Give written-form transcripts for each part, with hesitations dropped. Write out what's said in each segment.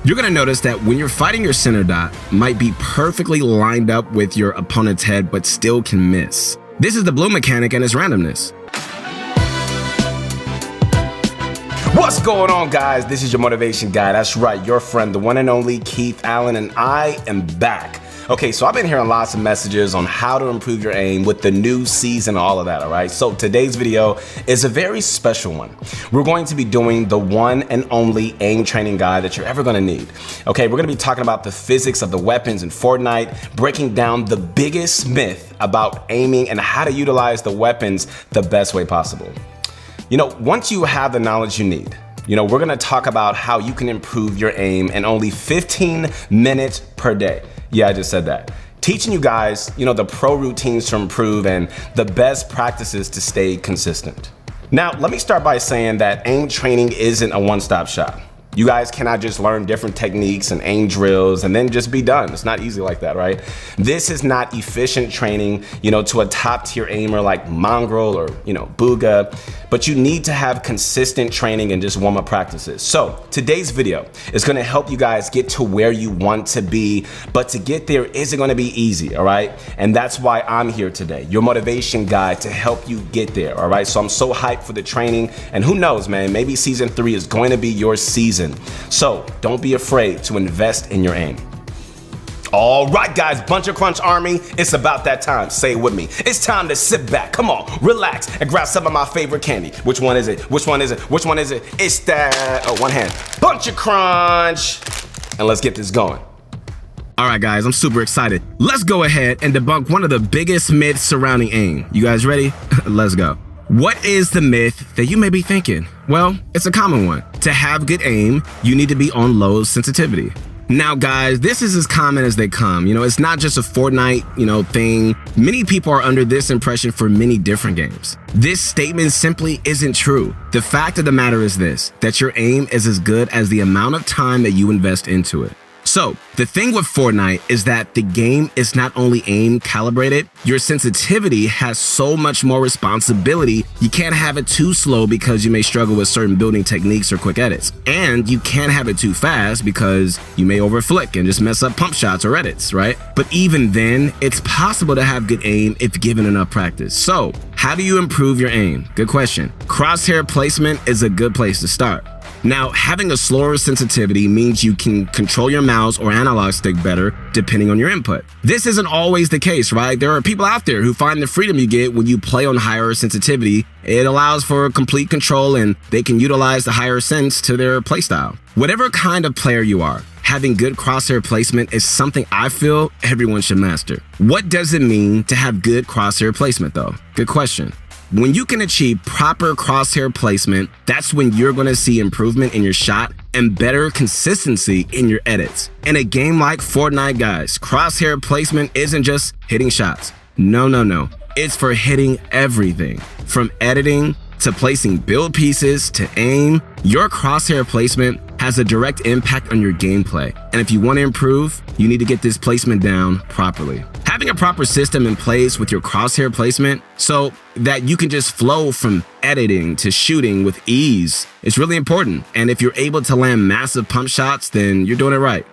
You're going to notice that when you're fighting, your center dot might be perfectly lined up with your opponent's head but still can miss. This is the blue mechanic and its randomness. What's going on, guys? This is your motivation guy. That's right, your friend, the one and only Keith Allen, and I am back. Okay, so I've been hearing lots of messages on how to improve your aim with the new season, all of that, all right? So today's video is a very special one. We're going to be doing the one and only aim training guide that you're ever gonna need. Okay, we're gonna be talking about the physics of the weapons in Fortnite, breaking down the biggest myth about aiming and how to utilize the weapons the best way possible. You know, once you have the knowledge you need, we're gonna talk about how you can improve your aim in only 15 minutes per day. Yeah, I just said that. Teaching you guys, the pro routines to improve and the best practices to stay consistent. Now, let me start by saying that aim training isn't a one-stop shop. You guys cannot just learn different techniques and aim drills and then just be done. It's not easy like that, right? This is not efficient training, to a top tier aimer like Mongrel or, Booga, but you need to have consistent training and just warm up practices. So today's video is gonna help you guys get to where you want to be, but to get there isn't gonna be easy, all right? And that's why I'm here today, your motivation guide to help you get there, all right? So I'm so hyped for the training, and who knows, man, maybe season 3 is going to be your season. So don't be afraid to invest in your aim. All right, guys, Bunch of Crunch Army, it's about that time. Say it with me. It's time to sit back, come on, relax, and grab some of my favorite candy. Which one is it? Which one is it? Which one is it? It's that, one hand, Bunch of Crunch. And let's get this going. All right, guys, I'm super excited. Let's go ahead and debunk one of the biggest myths surrounding aim. You guys ready? Let's go. What is the myth that you may be thinking? Well, it's a common one. To have good aim, you need to be on low sensitivity. Now, guys, this is as common as they come. It's not just a Fortnite, thing. Many people are under this impression for many different games. This statement simply isn't true. The fact of the matter is this, that your aim is as good as the amount of time that you invest into it. So the thing with Fortnite is that the game is not only aim calibrated, your sensitivity has so much more responsibility. You can't have it too slow because you may struggle with certain building techniques or quick edits. And you can't have it too fast because you may overflick and just mess up pump shots or edits, right? But even then, it's possible to have good aim if given enough practice. So how do you improve your aim? Good question. Crosshair placement is a good place to start. Now, having a slower sensitivity means you can control your mouse or analog stick better depending on your input. This isn't always the case, right? There are people out there who find the freedom you get when you play on higher sensitivity. It allows for complete control and they can utilize the higher sense to their playstyle. Whatever kind of player you are, having good crosshair placement is something I feel everyone should master. What does it mean to have good crosshair placement though? Good question. When you can achieve proper crosshair placement, that's when you're going to see improvement in your shot and better consistency in your edits. In a game like Fortnite, guys, crosshair placement isn't just hitting shots. No. It's for hitting everything. From editing to placing build pieces to aim, your crosshair placement has a direct impact on your gameplay. And if you want to improve, you need to get this placement down properly. Having a proper system in place with your crosshair placement so that you can just flow from editing to shooting with ease is really important. And if you're able to land massive pump shots, then you're doing it right.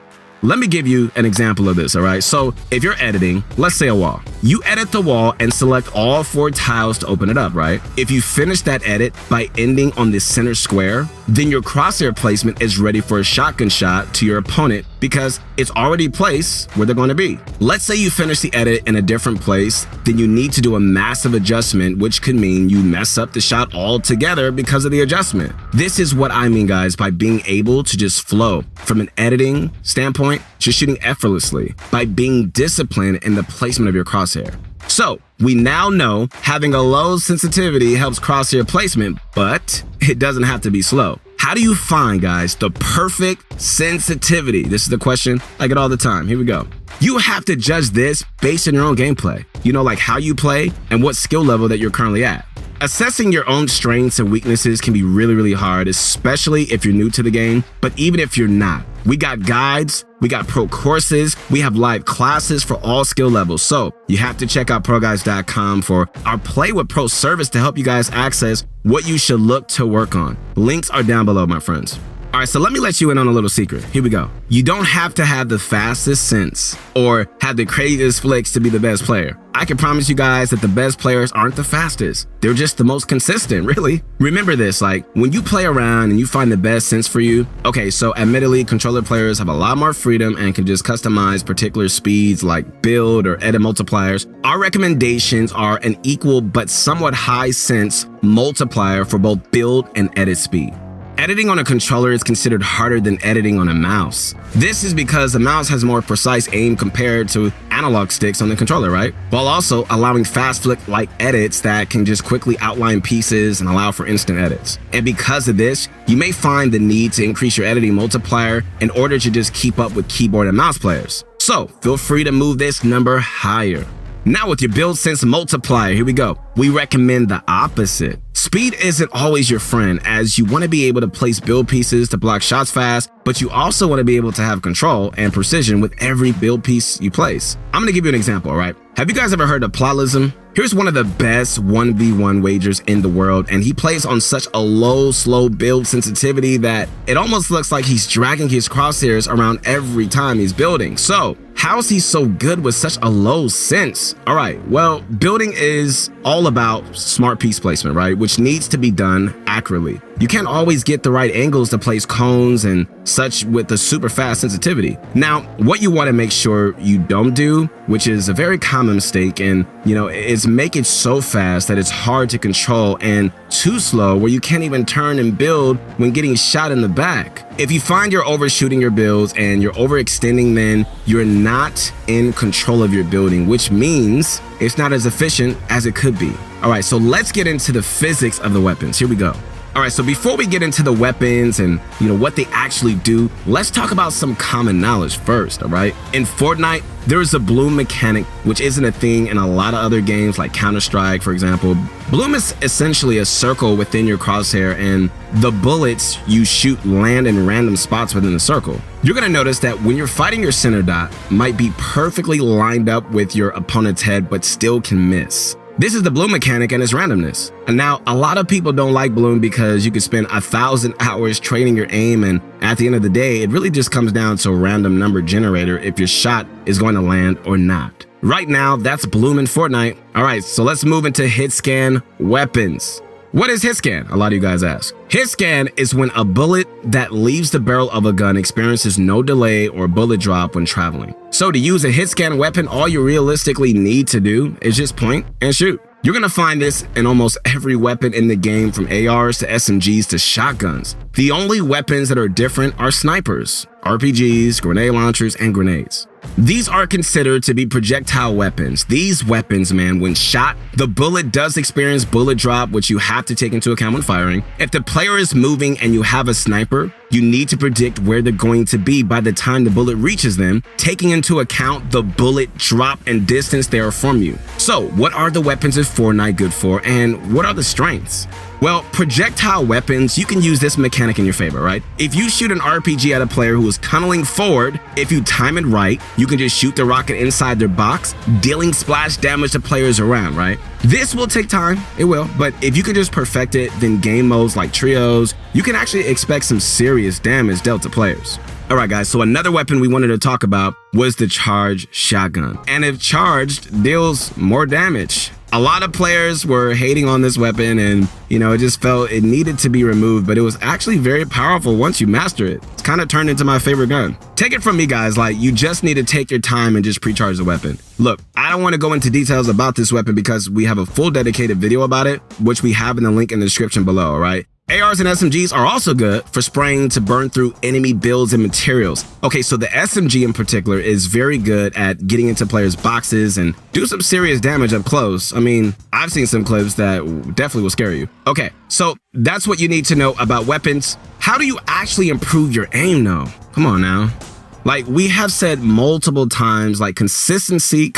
Let me give you an example of this, all right? So if you're editing, let's say a wall. You edit the wall and select all 4 tiles to open it up, right? If you finish that edit by ending on this center square, then your crosshair placement is ready for a shotgun shot to your opponent because it's already placed where they're going to be. Let's say you finish the edit in a different place, then you need to do a massive adjustment, which could mean you mess up the shot altogether because of the adjustment. This is what I mean, guys, by being able to just flow from an editing standpoint to shooting effortlessly by being disciplined in the placement of your crosshair. So we now know having a low sensitivity helps crosshair placement, but it doesn't have to be slow. How do you find, guys, the perfect sensitivity? This is the question I get all the time. Here we go. You have to judge this based on your own gameplay. Like how you play and what skill level that you're currently at. Assessing your own strengths and weaknesses can be really hard, especially if you're new to the game. But even if you're not, we got guides, we got pro courses, we have live classes for all skill levels. So you have to check out ProGuides.com for our Play with Pro service to help you guys access what you should look to work on. Links are down below, my friends. All right, so let me let you in on a little secret. Here we go. You don't have to have the fastest sense or have the craziest flicks to be the best player. I can promise you guys that the best players aren't the fastest. They're just the most consistent, really. Remember this, like when you play around and you find the best sense for you, okay, so admittedly, controller players have a lot more freedom and can just customize particular speeds like build or edit multipliers. Our recommendations are an equal but somewhat high sense multiplier for both build and edit speed. Editing on a controller is considered harder than editing on a mouse. This is because the mouse has more precise aim compared to analog sticks on the controller, right? While also allowing fast flick-like edits that can just quickly outline pieces and allow for instant edits. And because of this, you may find the need to increase your editing multiplier in order to just keep up with keyboard and mouse players. So feel free to move this number higher. Now with your build sense multiplier, here we go. We recommend the opposite. Speed isn't always your friend, as you want to be able to place build pieces to block shots fast, but you also want to be able to have control and precision with every build piece you place. I'm going to give you an example, all right? Have you guys ever heard of Plotlism? Here's one of the best 1v1 wagers in the world, and he plays on such a low, slow build sensitivity that it almost looks like he's dragging his crosshairs around every time he's building. So, how is he so good with such a low sense? All right, well, building is all about smart piece placement, right? Which needs to be done accurately. You can't always get the right angles to place cones and such with the super fast sensitivity. Now, what you want to make sure you don't do, which is a very common mistake, and is make it so fast that it's hard to control and too slow where you can't even turn and build when getting shot in the back. If you find you're overshooting your builds and you're overextending, then you're not in control of your building, which means it's not as efficient as it could be. All right, so let's get into the physics of the weapons. Here we go. All right, so before we get into the weapons and what they actually do, let's talk about some common knowledge first, all right? In Fortnite, there is a bloom mechanic, which isn't a thing in a lot of other games like Counter-Strike, for example. Bloom is essentially a circle within your crosshair, and the bullets you shoot land in random spots within the circle. You're gonna notice that when you're fighting, your center dot might be perfectly lined up with your opponent's head, but still can miss. This is the bloom mechanic and its randomness. And now, a lot of people don't like bloom because you could spend 1,000 hours training your aim, and at the end of the day, it really just comes down to a random number generator if your shot is going to land or not. Right now, that's bloom in Fortnite. All right, so let's move into hit scan weapons. What is hit scan? A lot of you guys ask. Hit scan is when a bullet that leaves the barrel of a gun experiences no delay or bullet drop when traveling. So to use a hit scan weapon, all you realistically need to do is just point and shoot. You're gonna find this in almost every weapon in the game, from ARs to SMGs to shotguns. The only weapons that are different are snipers, RPGs, grenade launchers, and grenades. These are considered to be projectile weapons. These weapons, man, when shot, the bullet does experience bullet drop, which you have to take into account when firing. If the player is moving and you have a sniper, you need to predict where they're going to be by the time the bullet reaches them, taking into account the bullet drop and distance they are from you. So, what are the weapons of Fortnite good for, and what are the strengths? Well, projectile weapons, you can use this mechanic in your favor, right? If you shoot an RPG at a player who is tunneling forward, if you time it right, you can just shoot the rocket inside their box, dealing splash damage to players around, right? This will take time, it will, but if you can just perfect it, then game modes like trios, you can actually expect some serious damage dealt to players. All right, guys, so another weapon we wanted to talk about was the charged shotgun. And if charged, deals more damage. A lot of players were hating on this weapon, and it just felt it needed to be removed, but it was actually very powerful once you master it. It's kind of turned into my favorite gun. Take it from me, guys, like, you just need to take your time and just pre-charge the weapon. Look, I don't want to go into details about this weapon because we have a full dedicated video about it, which we have in the link in the description below, all right? ARs and SMGs are also good for spraying to burn through enemy builds and materials. Okay, so the SMG in particular is very good at getting into players' boxes and do some serious damage up close. I mean, I've seen some clips that definitely will scare you. Okay, so that's what you need to know about weapons. How do you actually improve your aim though? Come on now. Like we have said multiple times, like consistency.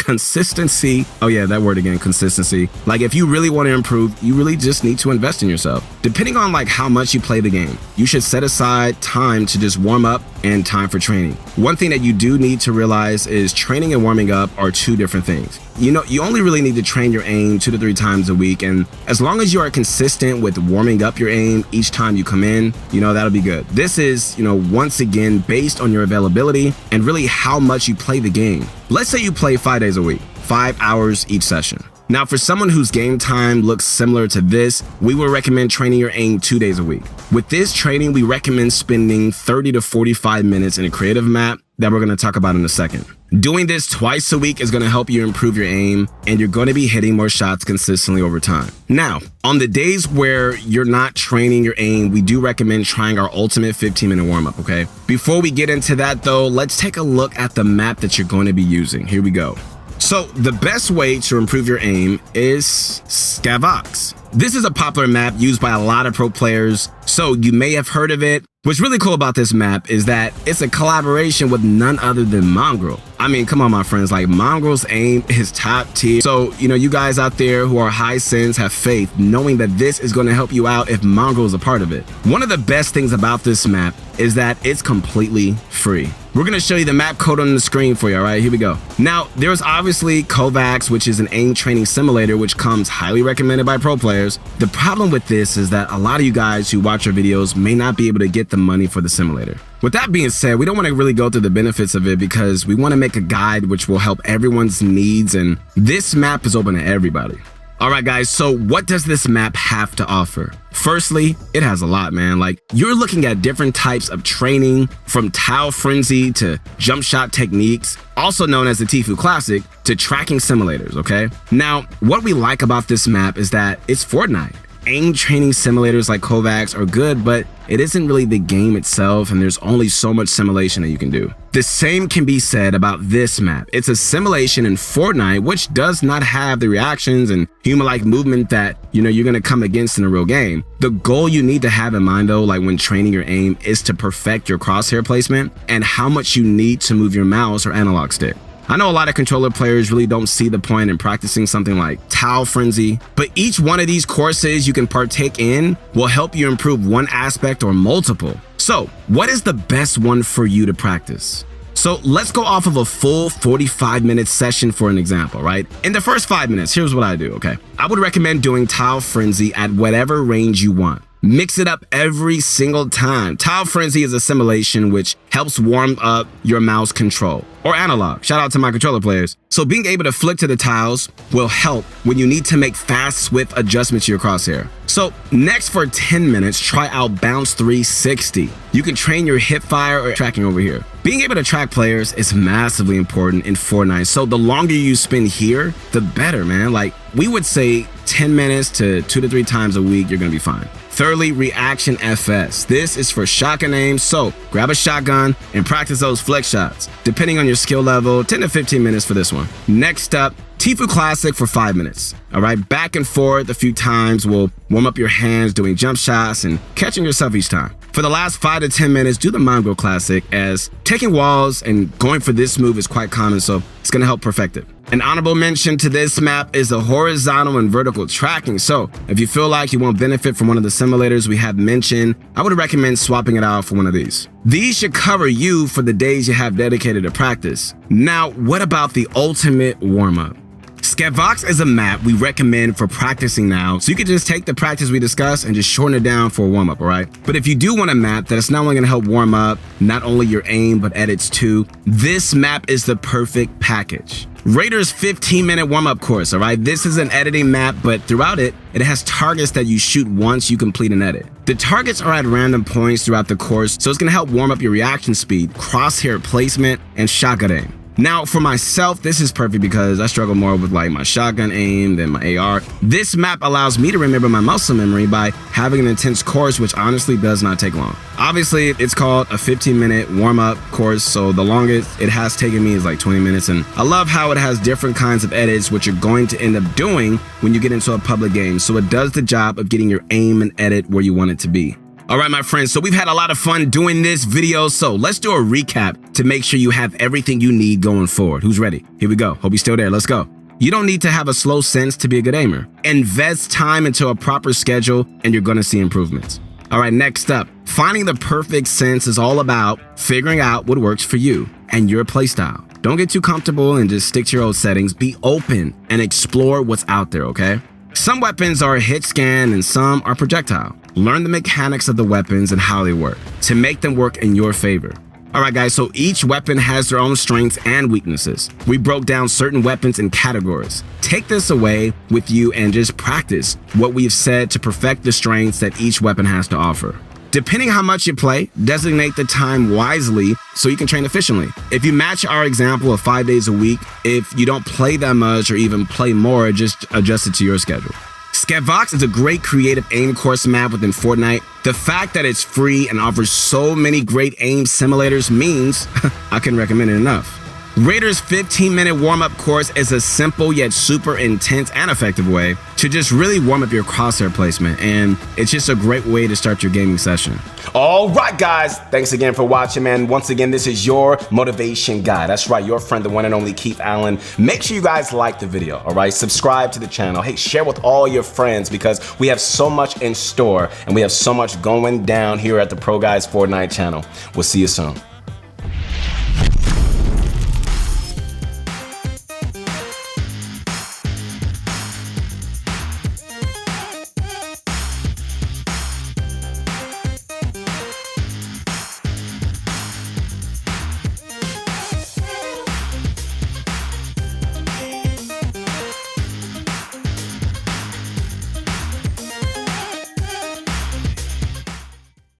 Oh yeah, that word again, consistency. Like if you really want to improve, you really just need to invest in yourself. Depending on like how much you play the game, you should set aside time to just warm up and time for training. One thing that you do need to realize is training and warming up are two different things. You know, you only really need to train your aim 2 to 3 times a week. And as long as you are consistent with warming up your aim each time you come in, you know, that'll be good. This is, you know, once again, based on your availability and really how much you play the game. Let's say you play 5 days a week, 5 hours each session. Now, for someone whose game time looks similar to this, we would recommend training your aim 2 days a week. With this training, we recommend spending 30 to 45 minutes in a creative map that we're going to talk about in a second. Doing this twice a week is going to help you improve your aim, and you're going to be hitting more shots consistently over time. Now, on the days where you're not training your aim, we do recommend trying our ultimate 15-minute warm-up, okay? Before we get into that though, let's take a look at the map that you're going to be using. Here we go. So the best way to improve your aim is Scavox. This is a popular map used by a lot of pro players, so you may have heard of it. What's really cool about this map is that it's a collaboration with none other than Mongrel. I mean, come on, my friends, like Mongrel's aim is top tier. So, you know, you guys out there who are high sens have faith knowing that this is going to help you out if Mongrel is a part of it. One of the best things about this map is that it's completely free. We're going to show you the map code on the screen for you, all right? Here we go. Now, there's obviously Kovacs, which is an aim training simulator, which comes highly recommended by pro players. The problem with this is that a lot of you guys who watch our videos may not be able to get the money for the simulator. With that being said, we don't want to really go through the benefits of it because we want to make a guide which will help everyone's needs, and this map is open to everybody. All right, guys, so what does this map have to offer? Firstly, it has a lot, man. Like, you're looking at different types of training, from tile frenzy to jump shot techniques, also known as the Tfue Classic, to tracking simulators, okay? Now, what we like about this map is that it's Fortnite. Aim training simulators like Kovacs are good, but it isn't really the game itself, and there's only so much simulation that you can do. The same can be said about this map. It's a simulation in Fortnite, which does not have the reactions and human-like movement that, you know, you're gonna come against in a real game. The goal you need to have in mind though, like when training your aim, is to perfect your crosshair placement and how much you need to move your mouse or analog stick. I know a lot of controller players really don't see the point in practicing something like tile frenzy, but each one of these courses you can partake in will help you improve one aspect or multiple. So, what is the best one for you to practice? So let's go off of a full 45-minute session for an example, right? In the first 5 minutes, here's what I do, okay? I would recommend doing tile frenzy at whatever range you want. Mix it up every single time. Tile frenzy is a simulation which helps warm up your mouse control or analog. Shout out to my controller players. So being able to flick to the tiles will help when you need to make fast, swift adjustments to your crosshair. So next, for 10 minutes, try out Bounce 360. You can train your hip fire or tracking over here. Being able to track players is massively important in Fortnite. So the longer you spend here, the better, man. Like, we would say 10 minutes to 2 to 3 times a week, you're gonna be fine. Thirdly, Reaction FS. This is for shotgun aim, so grab a shotgun and practice those flex shots. Depending on your skill level, 10 to 15 minutes for this one. Next up, Tfue Classic for 5 minutes. All right, back and forth a few times will warm up your hands doing jump shots and catching yourself each time. For the last 5 to 10 minutes, do the Mongrel Classic, as taking walls and going for this move is quite common, so it's gonna help perfect it. An honorable mention to this map is the horizontal and vertical tracking. So if you feel like you won't benefit from one of the simulators we have mentioned, I would recommend swapping it out for one of these. These should cover you for the days you have dedicated to practice. Now, what about the ultimate warm-up? Scavox is a map we recommend for practicing now, so you can just take the practice we discussed and just shorten it down for a warm-up, all right? But if you do want a map that is not only going to help warm up not only your aim but edits too, this map is the perfect package. Raider's 15-minute warm-up course, all right? This is an editing map, but throughout it, it has targets that you shoot once you complete an edit. The targets are at random points throughout the course, so it's going to help warm up your reaction speed, crosshair placement, and shotgun aim. Now, for myself, this is perfect because I struggle more with like my shotgun aim than my AR. This map allows me to remember my muscle memory by having an intense course, which honestly does not take long. Obviously, it's called a 15-minute warm-up course, so the longest it has taken me is like 20 minutes. And I love how it has different kinds of edits, which you're going to end up doing when you get into a public game. So it does the job of getting your aim and edit where you want it to be. All right, my friends, so we've had a lot of fun doing this video, so let's do a recap to make sure you have everything you need going forward. Who's ready? Here we go. Hope you're still there. Let's go. You don't need to have a slow sense to be a good aimer. Invest time into a proper schedule and you're going to see improvements. All right, next up, finding the perfect sense is all about figuring out what works for you and your playstyle. Don't get too comfortable and just stick to your old settings. Be open and explore what's out there, okay? Some weapons are hit scan and some are projectile. Learn the mechanics of the weapons and how they work to make them work in your favor. All right, guys, so each weapon has their own strengths and weaknesses. We broke down certain weapons in categories. Take this away with you and just practice what we've said to perfect the strengths that each weapon has to offer. Depending how much you play, designate the time wisely so you can train efficiently. If you match our example of 5 days a week, if you don't play that much or even play more, just adjust it to your schedule. Skavox is a great creative aim course map within Fortnite. The fact that it's free and offers so many great aim simulators means I can recommend it enough. Raider's 15-minute warm-up course is a simple yet super intense and effective way to just really warm up your crosshair placement, and it's just a great way to start your gaming session. All right, guys, thanks again for watching, man. Once again, this is your motivation guy. That's right, your friend, the one and only Keith Allen. Make sure you guys like the video, all right? Subscribe to the channel. Hey, share with all your friends because we have so much in store and we have so much going down here at the Pro Guys Fortnite channel. We'll see you soon.